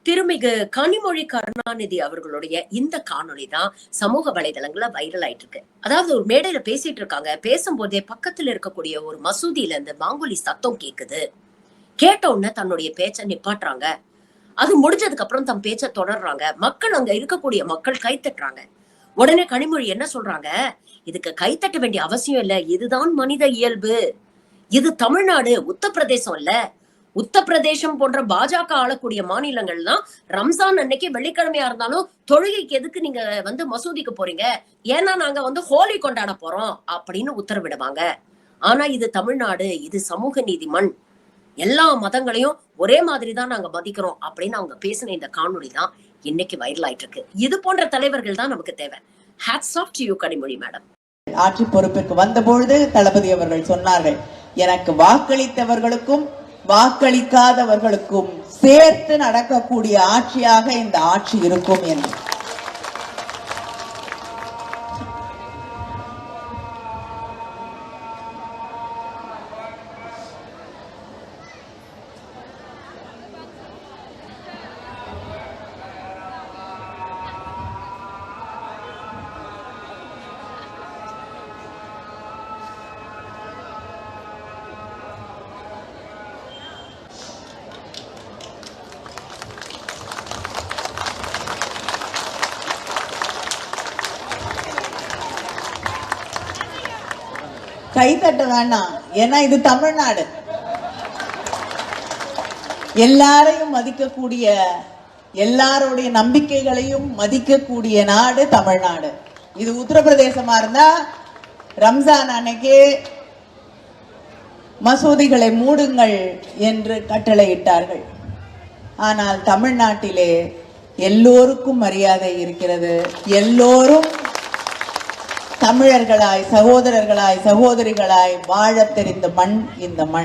திருமிகு கனிமொழி கருணாநிதி அவர்களுடைய இந்த காணொளி தான் சமூக வலைதளங்கள்ல வைரல் ஆயிட்டு இருக்கு. அதாவது ஒரு மேடையில பேசிட்டு இருக்காங்க. பேசும்போதே பக்கத்துல இருக்கக்கூடிய ஒரு மசூதியில இருந்து வாங்கொலி சத்தம் கேக்குது. கேட்ட உடனே தன்னுடைய பேச்சை நிப்பாட்டுறாங்க. அது முடிஞ்சதுக்கு அப்புறம் தன் பேச்சை தொடர்றாங்க. மக்கள் அங்க இருக்கக்கூடிய மக்கள் கைத்தட்டுறாங்க. உடனே கனிமொழி என்ன சொல்றாங்க? இதுக்கு கைத்தட்ட வேண்டிய அவசியம் இல்ல. இதுதான் மனித இயல்பு. இது தமிழ்நாடு, உத்தரப்பிரதேசம் இல்ல. உத்தரப்பிரதேசம் போன்ற பாஜக ஆளக்கூடிய மாநிலங்கள்லாம் ரம்ஜான் அன்னைக்கு வெள்ளிக்கிழமையா இருந்தாலும் தொழுகைக்கு எதுக்கு நீங்க மசூதிக்கு போறீங்க? ஏன்னா நாங்க ஹோலி கொண்டாட போறோம் அப்படின்னு உத்தரவிடுவாங்க. ஆனா இது தமிழ்நாடு, இது சமூக நீதி மண். எல்லா மதங்களையும் ஒரே மாதிரி தான் நாங்க மதிக்கிறோம் அப்படின்னு அவங்க பேசின இந்த காணொளி தான் இன்னைக்கு வைரல் ஆயிட்டு இருக்கு. இது போன்ற தலைவர்கள் தான் நமக்கு தேவை. Hats off to you Kanimozhi madam. ஆட்சி பொறுப்பிற்கு வந்தபொழுது தளபதி அவர்கள் சொன்னார்கள், எனக்கு வாக்களித்தவர்களுக்கும் வாக்களிக்காதவர்களுக்கும் சேர்த்து நடக்கக்கூடிய ஆட்சியாக இந்த ஆட்சி இருக்கும் என்று. கைத்தட்ட வேண்டாம், ஏன்னா இது தமிழ்நாடு. எல்லாரையும் மதிக்கக்கூடிய, எல்லாருடைய நம்பிக்கைகளையும் மதிக்கக்கூடிய நாடு தமிழ்நாடு. இது உத்தரப்பிரதேசமா இருந்தா ரம்ஜான் அன்னைக்கு மசூதிகளை மூடுங்கள் என்று கட்டளையிட்டார்கள். ஆனால் தமிழ்நாட்டிலே எல்லோருக்கும் மரியாதை இருக்கிறது. எல்லோரும் தமிழர்களாய், சகோதரர்களாய், சகோதரிகளாய் வாழத் தெரிந்த மண் இந்த மண்.